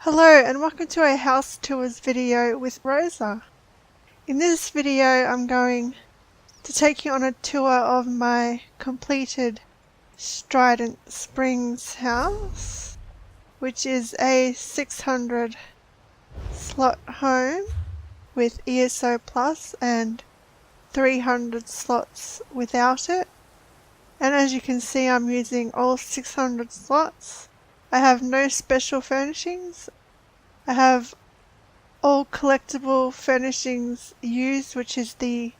Hello and welcome to a house tours video with Rosa. In this video I'm going to take you on a tour of my completed Strident Springs house, which is a 600 slot home with ESO Plus and 300 slots without it. And as you can see, I'm using all 600 slots. I have no special furnishings. I have all collectible furnishings used, which is the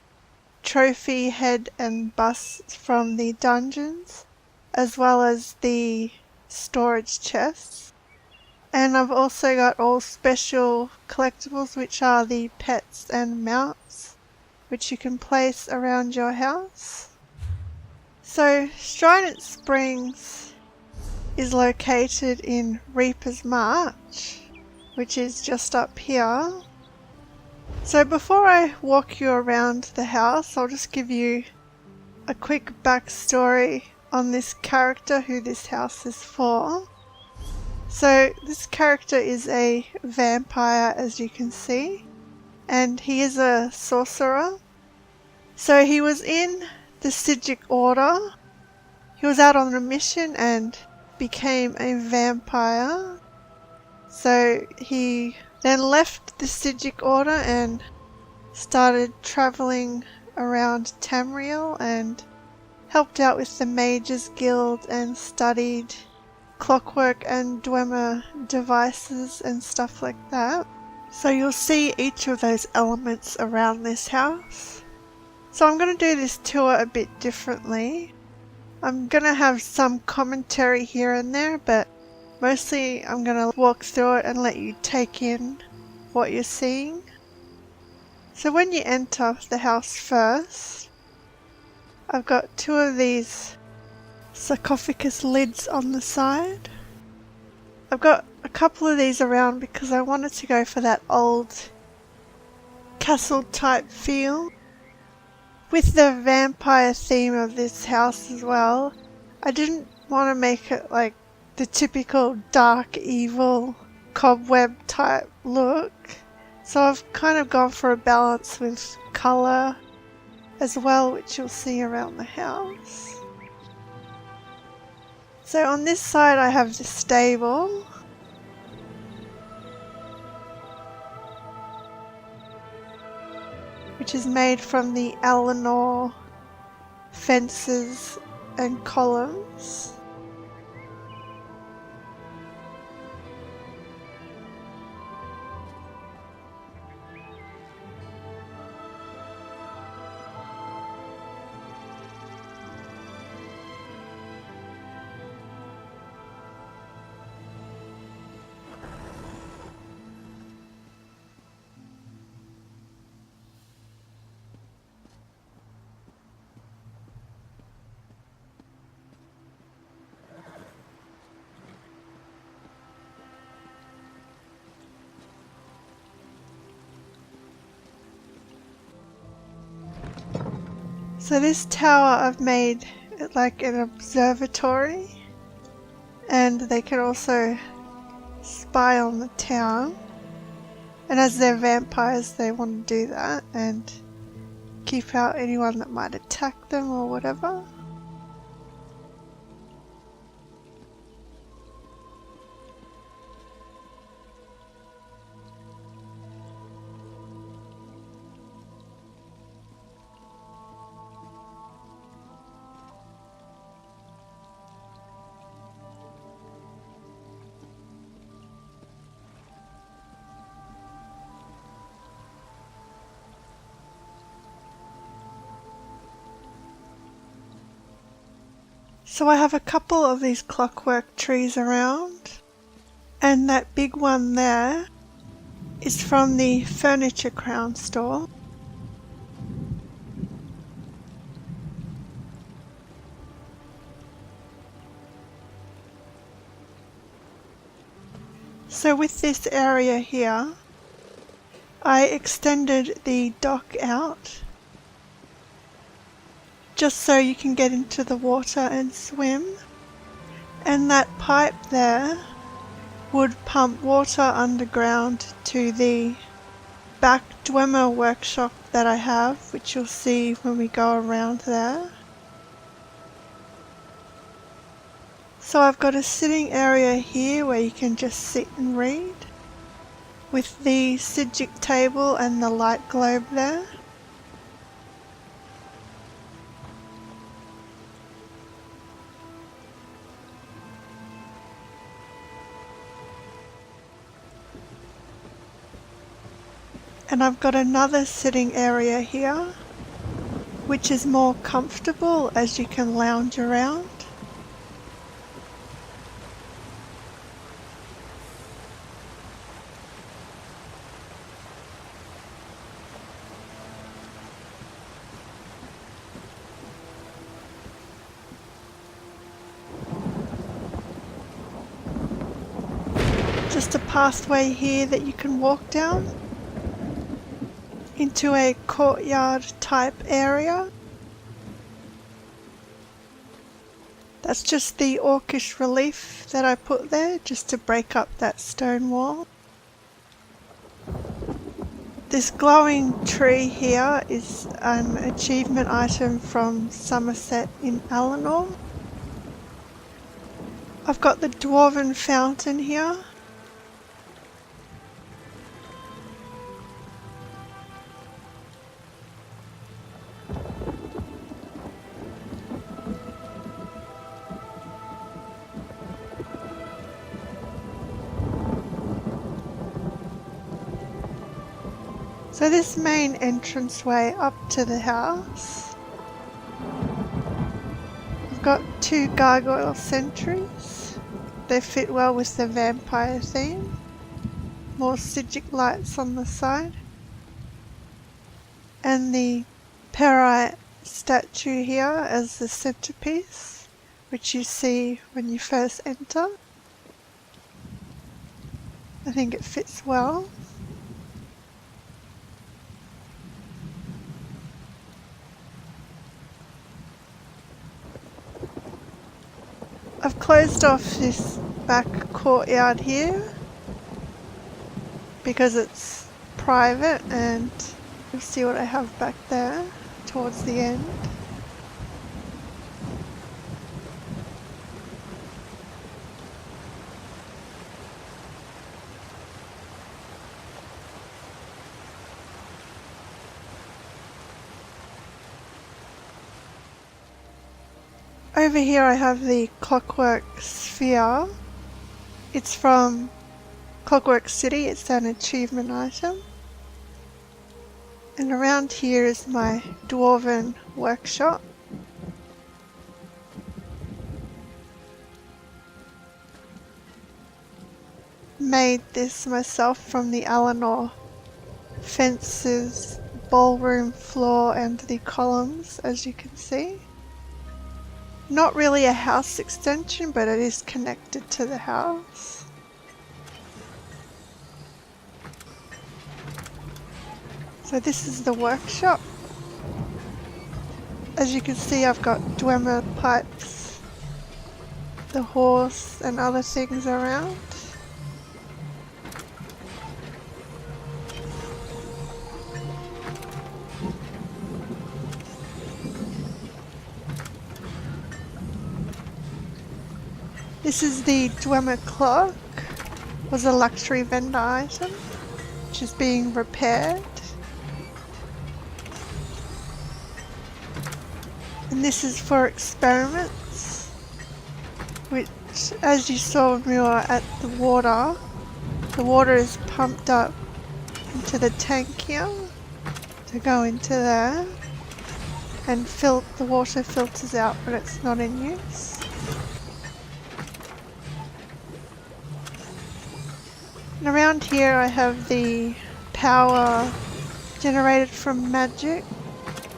trophy head and bust from the dungeons, as well as the storage chests. And I've also got all special collectibles, which are the pets and mounts, which you can place around your house. So Strident Springs is located in Reaper's March, which is just up here. So before I walk you around the house, I'll just give you a quick backstory on this character, who this house is for. So this character is a vampire, as you can see, and he is a sorcerer. So he was in the Stygic Order. He was out on a mission and became a vampire. So he then left the Stygic Order and started travelling around Tamriel and helped out with the Mages Guild and studied clockwork and Dwemer devices and stuff like that. So you'll see each of those elements around this house. So I'm going to do this tour a bit differently. I'm going to have some commentary here and there, but mostly I'm going to walk through it and let you take in what you're seeing. So when you enter the house first, I've got two of these sarcophagus lids on the side. I've got a couple of these around because I wanted to go for that old castle type feel. With the vampire theme of this house as well, I didn't want to make it like the typical dark evil cobweb type look, so I've kind of gone for a balance with colour as well, which you'll see around the house. So on this side I have the stable, which is made from the Eleanor fences and columns. So this tower I've made it like an observatory, and they can also spy on the town, and as they're vampires they want to do that and keep out anyone that might attack them or whatever. So I have a couple of these clockwork trees around, and that big one there is from the Furniture Crown store. So with this area here, I extended the dock out just so you can get into the water and swim. And that pipe there would pump water underground to the back Dwarven Workshop that I have, which you'll see when we go around there. So I've got a sitting area here where you can just sit and read, with the Sigic table and the light globe there. And I've got another sitting area here, which is more comfortable as you can lounge around. Just a pathway here that you can walk down into a courtyard type area. That's just the orcish relief that I put there just to break up that stone wall. This glowing tree here is an achievement item from Somerset in Alinor. I've got the Dwarven Fountain here. So this main entranceway up to the house, I've got 2 gargoyle sentries. They fit well with the vampire theme. More Sigic lights on the side. And the Perite statue here as the centerpiece, which you see when you first enter. I think it fits well. I've closed off this back courtyard here because it's private, and you'll see what I have back there towards the end. Over here I have the Clockwork Sphere. It's from Clockwork City, it's an achievement item. And around here is my Dwarven Workshop. Made this myself from the Alinor fences, ballroom floor and the columns, as you can see. Not really a house extension, but it is connected to the house. So this is the workshop. As you can see, I've got Dwemer pipes, the horse and other things around. This is the Dwemer clock. It was a luxury vendor item, which is being repaired. And this is for experiments, which, as you saw when we were at the water is pumped up into the tank here to go into there, and the water filters out when it's not in use. And around here I have the power generated from magic,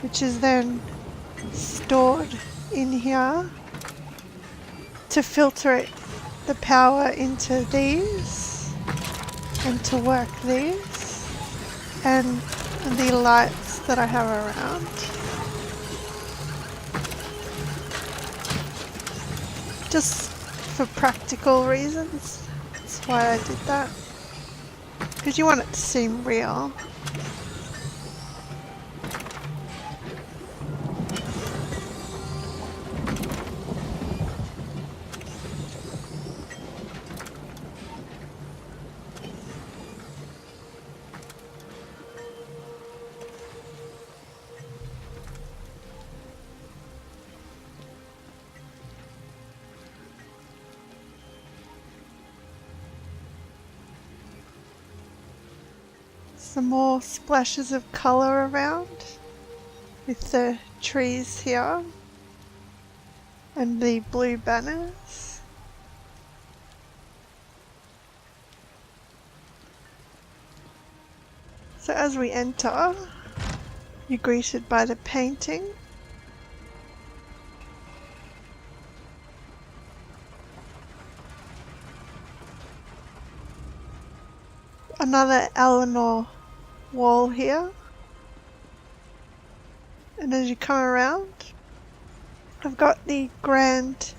which is then stored in here to filter the power into these and to work these and the lights that I have around. Just for practical reasons, it's That's why I did that. Because you want it to seem real. Some more splashes of colour around with the trees here and the blue banners. So as we enter, you're greeted by the painting. Another Eleanor wall here, and as you come around, I've got the grand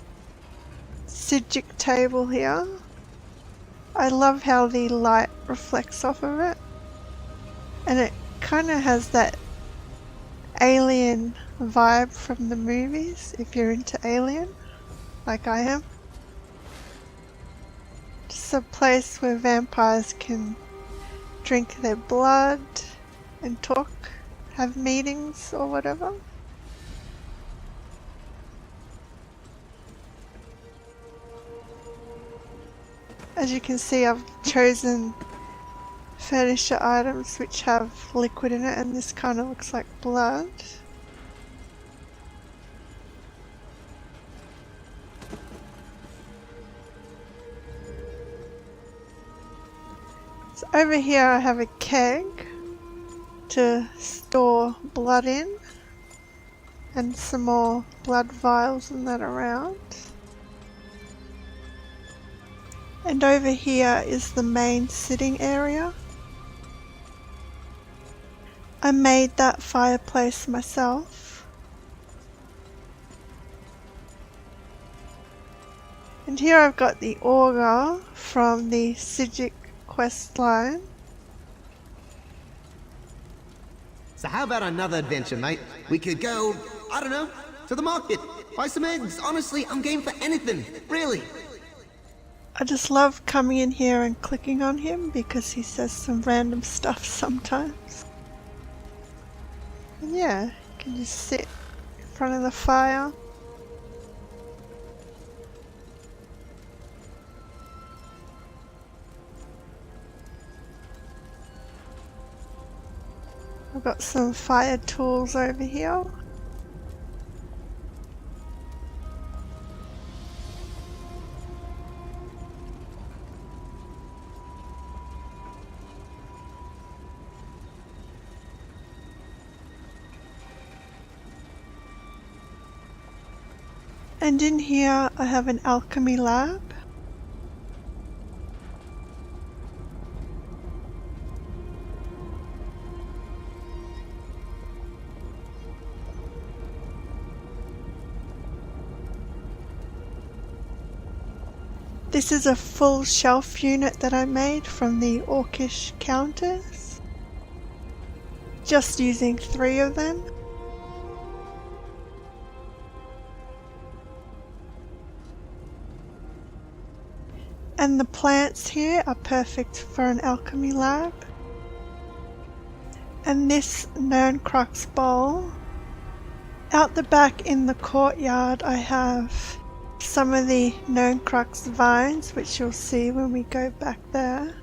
Sijic table here. I love how the light reflects off of it, and it kind of has that alien vibe from the movies, if you're into Alien, like I am. Just a place where vampires can drink their blood and talk, have meetings or whatever. As you can see, I've chosen furniture items which have liquid in it, and this kind of looks like blood. So over here I have a keg to store blood in, and some more blood vials and that around. And over here is the main sitting area. I made that fireplace myself. And here I've got the auger from the Sijic quest line. So how about another adventure, mate? We could go, I don't know, to the market, buy some eggs. Honestly, I'm game for anything, really. I just love coming in here and clicking on him because he says some random stuff sometimes. And yeah, you can just sit in front of the fire. I've got some fire tools over here. And in here I have an Alchemy Lab. This is a full shelf unit that I made from the Orcish counters, just using 3 of them. And the plants here are perfect for an alchemy lab. And this Nerncrux bowl. Out the back in the courtyard I have some of the Nerncrux vines, which you'll see when we go back there.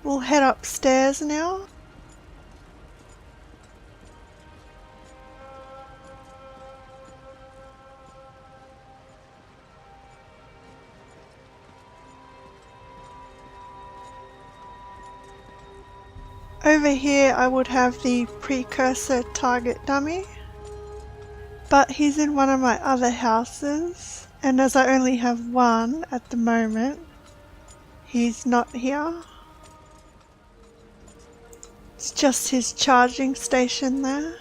We'll head upstairs now. Over here I would have the precursor target dummy, but he's in one of my other houses, And as I only have one at the moment, he's not here. It's just his charging station there.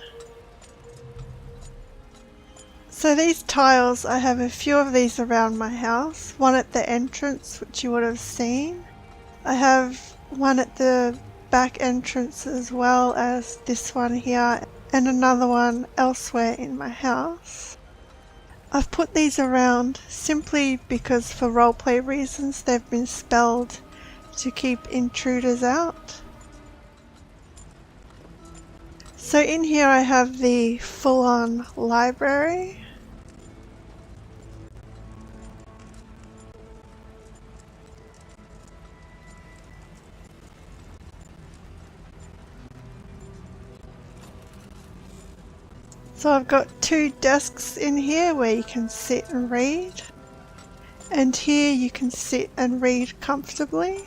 So these tiles, I have a few of these around my house. One at the entrance, which you would have seen. I have one at the back entrance as well as this one here, and another one elsewhere in my house. I've put these around simply because for roleplay reasons they've been spelled to keep intruders out. So in here I have the full-on library. So I've got two desks in here where you can sit and read, and here you can sit and read comfortably.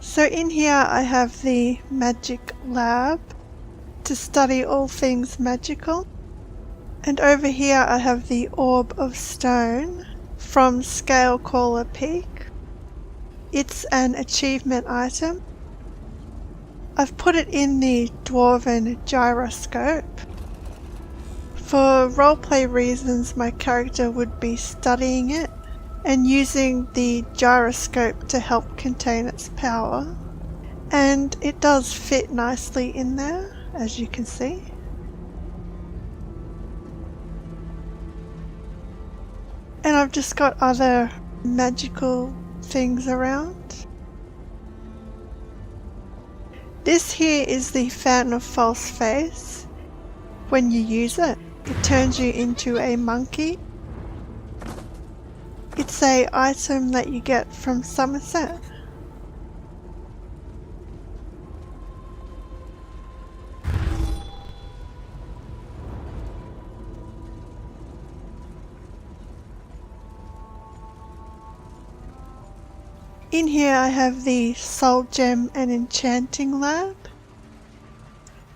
So in here I have the Magic Lab to study all things magical, and over here I have the Orb of Stone from Scalecaller Peak. It's an achievement item. I've put it in the Dwarven gyroscope. For roleplay reasons my character would be studying it and using the gyroscope to help contain its power, and it does fit nicely in there, as you can see. And I've just got other magical things around. This here is the Fountain of False Face. When you use it, it turns you into a monkey. It's an item that you get from Somerset. In here I have the Soul Gem and Enchanting Lab,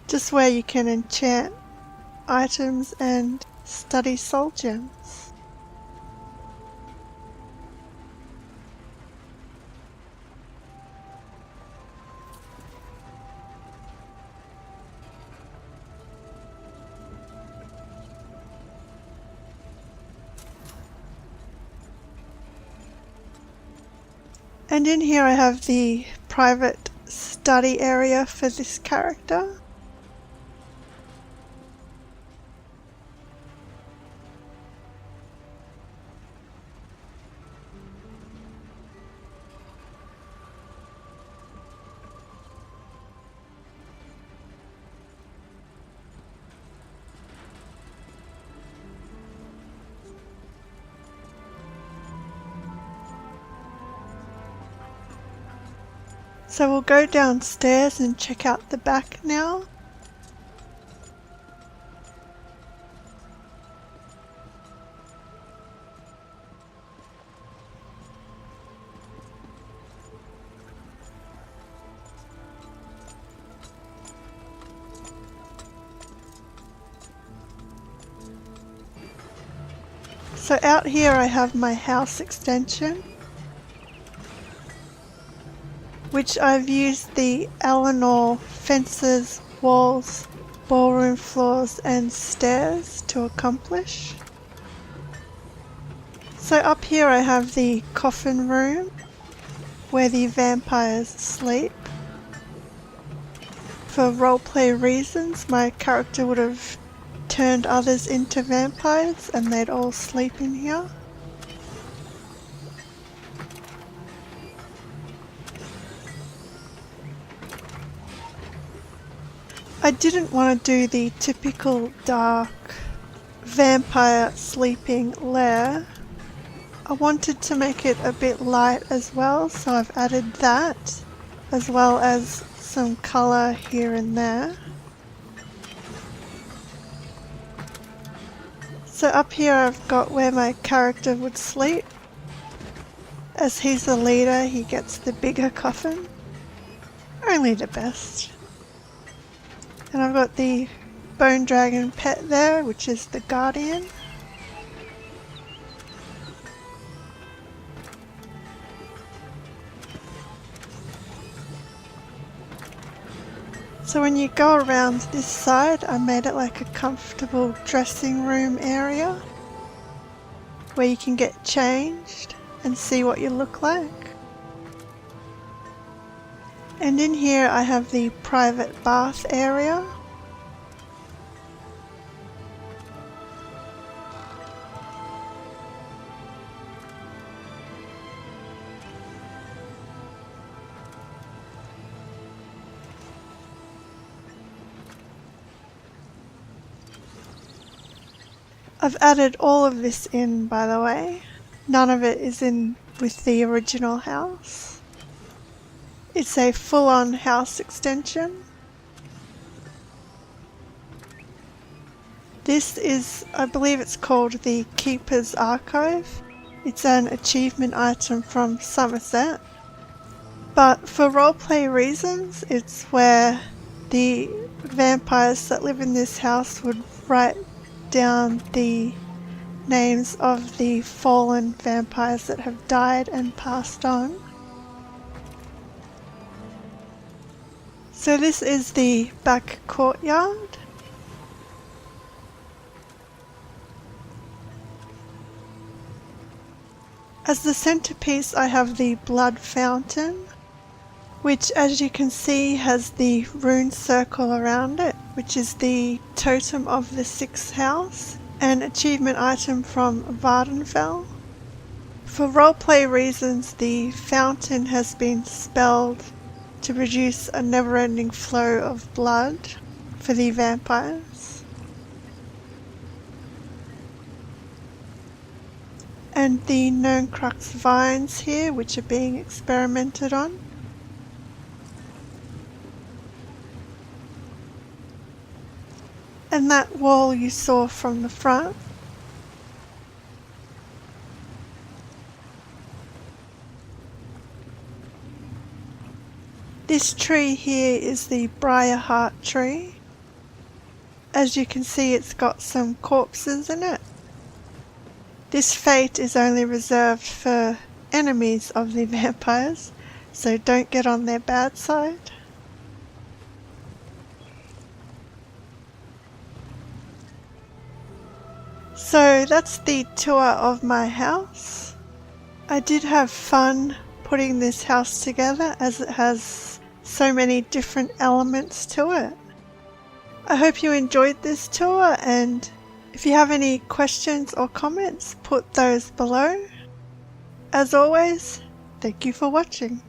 just where you can enchant items and study soul gems. And in here I have the private study area for this character. So we'll go downstairs and check out the back now. So out here I have my house extension, which I've used the Eleanor fences, walls, ballroom floors and stairs to accomplish. So up here I have the Coffin Room, where the vampires sleep. For roleplay reasons, my character would have turned others into vampires and they'd all sleep in here. I didn't want to do the typical dark vampire sleeping lair. I wanted to make it a bit light as well, so I've added that, as well as some colour here and there. So up here I've got where my character would sleep. As he's the leader, he gets the bigger coffin. Only the best. And I've got the bone dragon pet there, which is the guardian. So when you go around this side, I made it like a comfortable dressing room area where you can get changed and see what you look like. And in here I have the private bath area. I've added all of this in, by the way. None of it is in with the original house. It's a full-on house extension. This is, I believe it's called the Keeper's Archive. It's an achievement item from Somerset. But for roleplay reasons, it's where the vampires that live in this house would write down the names of the fallen vampires that have died and passed on. So this is the back courtyard. As the centerpiece I have the blood fountain, which as you can see has the rune circle around it, which is the totem of the 6th house, an achievement item from Vardenfell. For roleplay reasons, the fountain has been spelled to produce a never-ending flow of blood for the vampires. And the Gnoncrux vines here, which are being experimented on. And that wall you saw from the front. This tree here is the Briarheart tree. As you can see, it's got some corpses in it. This fate is only reserved for enemies of the vampires, so don't get on their bad side. So that's the tour of my house. I did have fun putting this house together as it has so many different elements to it. I hope you enjoyed this tour, and if you have any questions or comments, put those below. As always, thank you for watching.